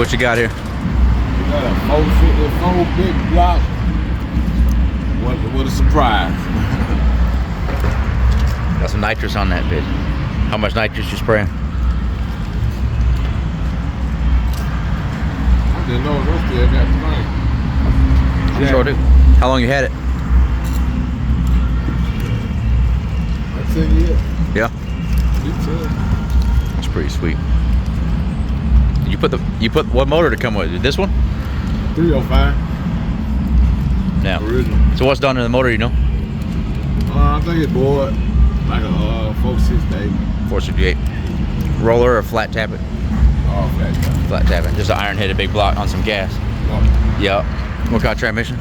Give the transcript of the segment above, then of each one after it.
what you got here. We got a 454 big block. What a surprise. Got some nitrous on that bitch. How much nitrous you spraying? I didn't know it still got the thing. I'm sure do. How long you had it? That's 10 years. Yeah. That's pretty sweet. You put what motor to come with it? This one? 305. No. Original. So what's done in the motor, you know? I think it's bored like a 468. 468. Roller or flat tap it? Oh, flat tap. Flat tap it. Just an iron headed big block on some gas. Oh. Yep. What kind of transmission?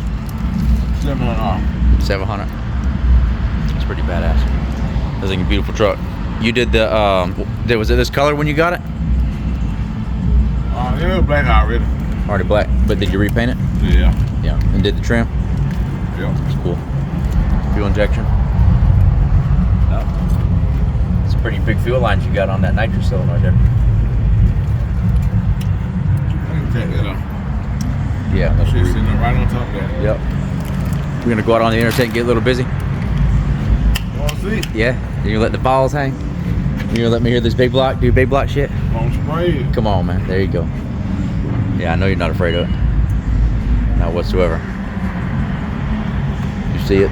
700. 700. That's pretty badass. That's like a beautiful truck. You did the was it this color when you got it? It was black already. Already black, but did you repaint it? Yeah. Yeah. And did the trim? Yeah. That's cool. Fuel injection? No. It's pretty big fuel lines you got on that nitrous cylinder right there. I can take that off. Yeah. That's Shit's sitting right on top of that. Yep. We're gonna go out on the interstate and get a little busy. You wanna see? Yeah. You gonna let the balls hang? You gonna let me hear this big block, do big block shit? On spray it. Come on, man. There you go. Yeah, I know you're not afraid of it. Not whatsoever. You see it?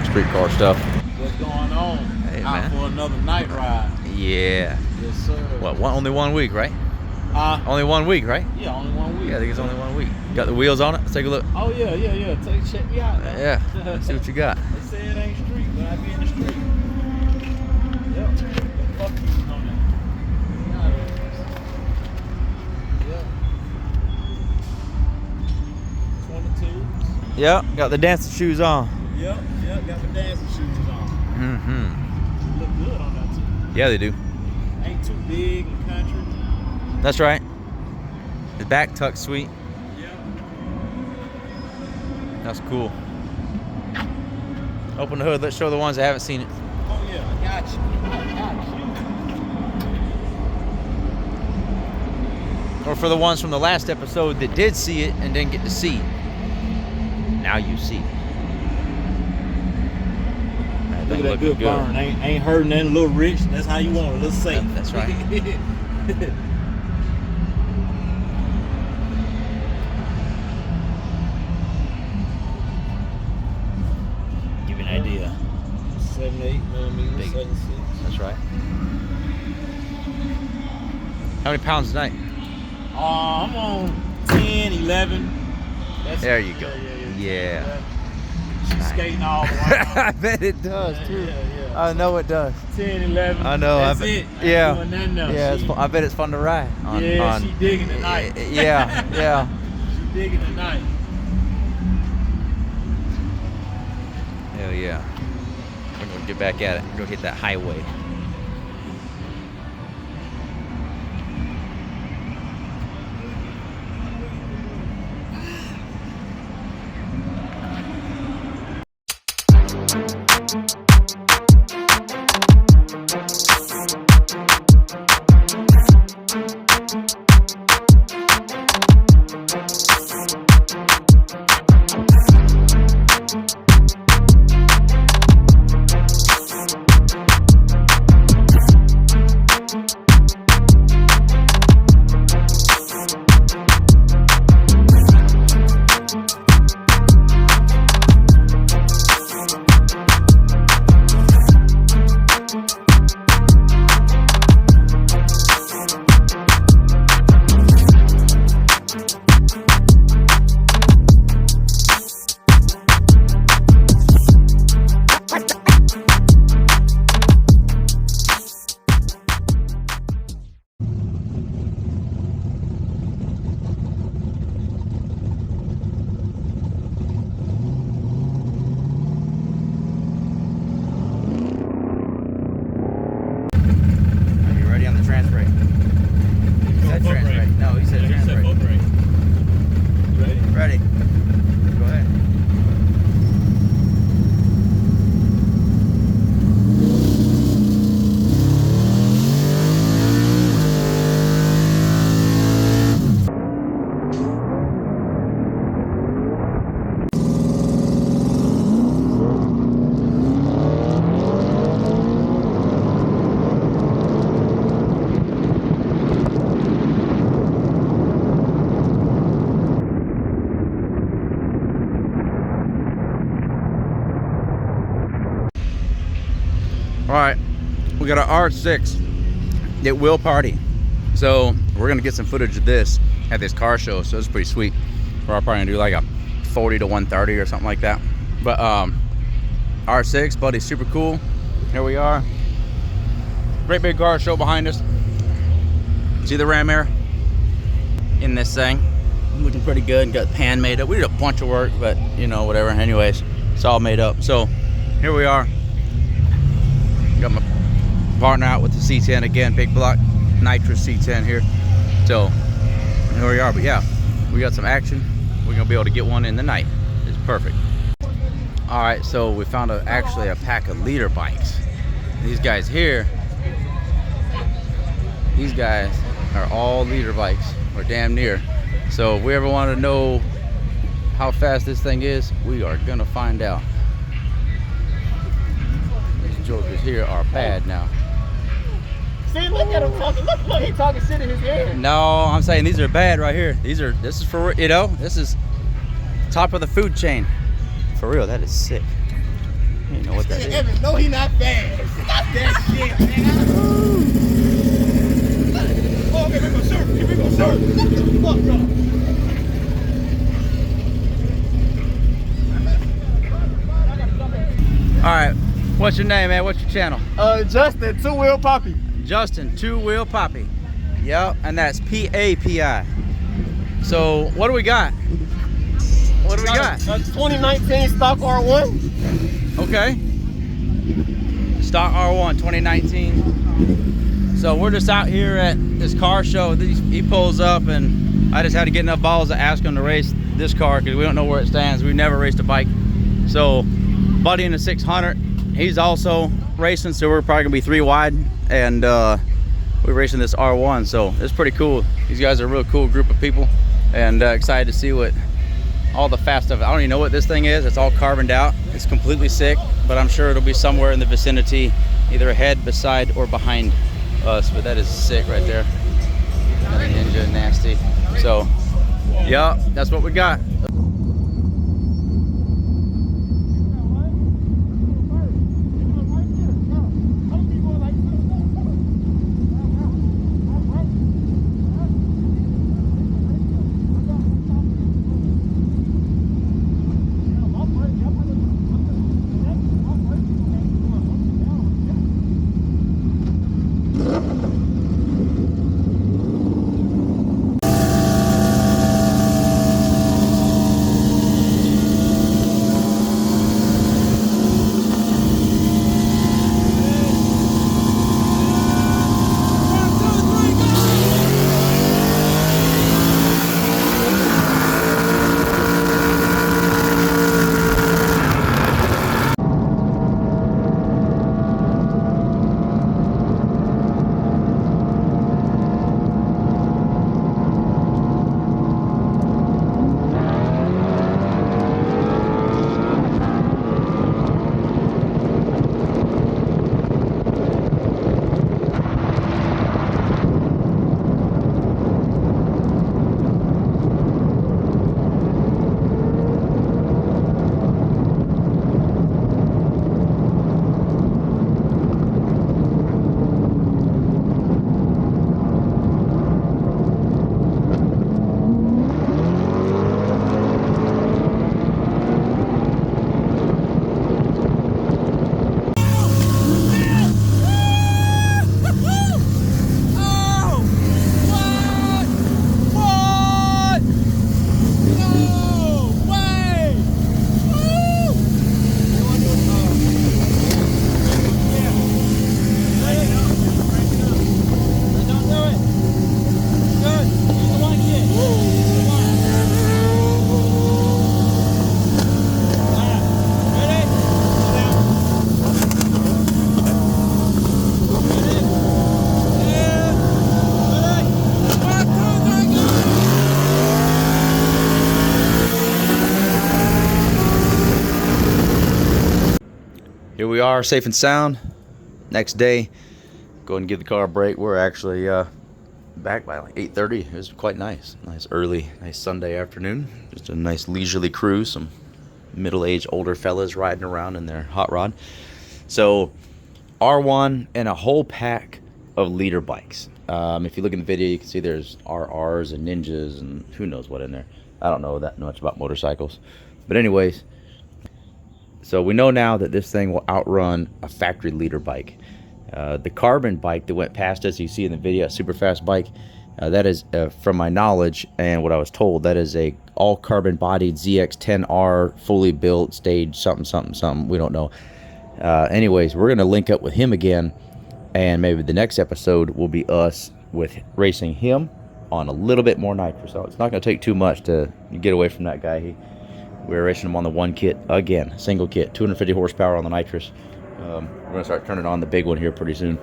Street car stuff. What's going on? Hey, Out man. for another night ride. Yeah. Yes, sir. What? Only 1 week, right? Only 1 week, right? Yeah, only 1 week. Yeah, I think it's only 1 week. Got the wheels on it. Let's take a look. Oh yeah. Check me out. Man. Yeah. Let's see what you got. They say it ain't street, but I be in the street. Yep. The fuck you on that. Yep. 22. Yeah, got the dancing shoes on. Yep. Got the dancing shoes on. Mm-hmm. Look good on that too. Yeah, they do. Ain't too big in the country. That's right. The back tuck's sweet. Yep. That's cool. Open the hood. Let's show the ones that haven't seen it. Oh yeah, I got you. Or for the ones from the last episode that did see it and didn't get to see. Now you see. Man, Look at that looking good burn. Ain't hurting nothing. A little rich. That's how you want it. A little safe. That's right. Give you an idea. 7.8mm, Big. 7.6. That's right. How many pounds tonight? I'm on 10, 11. That's There you go. Yeah. Nice. She's skating all the way. I bet it does too. Yeah. I know it does. 10, 11. I know. That's I bet, it. I ain't yeah. doing nothing else. Yeah. She, I bet it's fun to ride. she digging the night. Yeah. She digging the night. Hell yeah. We're gonna get back at it. We're gonna hit that highway. right, we got an R6 that will party. So we're gonna get some footage of this at this car show. So it's pretty sweet. We're probably gonna do like a 40 to 130 or something like that. But R6, buddy, super cool. Here we are. Great big car show behind us. See the ram air in this thing? Looking pretty good. Got the pan made up. We did a bunch of work, but you know, whatever. Anyways, it's all made up. So here we are. Got my partner out with the C10 again, big block nitrous C10 here. So here we are. But yeah, we got some action. We're gonna be able to get one in the night. It's perfect. All right, so we found actually a pack of leader bikes. These guys here, these guys are all leader bikes, or damn near. So if we ever want to know how fast this thing is, we are gonna find out. These jokers here are bad now. See, look at him talking. Look, he talking shit in his head. No, I'm saying these are bad right here. This is for, you know, this is top of the food chain. For real, that is sick. You know what that is. Evan, no, he not bad. Stop that shit, man. Oh, okay, we go surf. Here we go surf. Fuck, bro. All right, what's your name, man? What's your channel? Justin, two-wheel poppy. Justin, two-wheel poppy. Yep, and that's P-A-P-I. So what do we got? What do we got? 2019 stock R1. Okay. Stock R1 2019. So we're just out here at this car show. He pulls up, and I just had to get enough balls to ask him to race this car because we don't know where it stands. We've never raced a bike. So buddy in the 600, he's also racing, so we're probably gonna be 3 wide, and we're racing this R1. So it's pretty cool. These guys are a real cool group of people, and excited to see what all the fast stuff. I don't even know what this thing is. It's all carboned out. It's completely sick, but I'm sure it'll be somewhere in the vicinity, either ahead, beside, or behind us. But that is sick right there. Got a Ninja nasty. So yeah, that's what we got. Here we are, safe and sound. Next day, go ahead and give the car a break. We're actually back by like 8:30. It was quite nice. Nice early, nice Sunday afternoon. Just a nice leisurely cruise. Some middle-aged older fellas riding around in their hot rod. So R1 and a whole pack of leader bikes. If you look in the video, you can see there's RRs and Ninjas and who knows what in there. I don't know that much about motorcycles. But anyways, so we know now that this thing will outrun a factory leader bike. The carbon bike that went past us, you see in the video, a super fast bike, that is, from my knowledge and what I was told, that is a all carbon bodied ZX10R, fully built, stage something. We don't know. Anyways, we're gonna link up with him again, and maybe the next episode will be us with racing him on a little bit more nitrous. So it's not gonna take too much to get away from that guy. We're racing him on the one kit again, single kit, 250 horsepower on the nitrous. We're gonna start turning on the big one here pretty soon.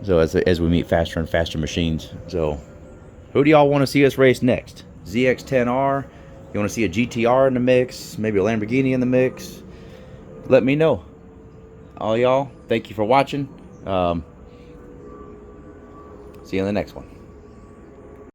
So as we meet faster and faster machines. So who do y'all want to see us race next? ZX10R? You want to see a GTR in the mix? Maybe a Lamborghini in the mix? Let me know. All y'all, thank you for watching. See you in the next one.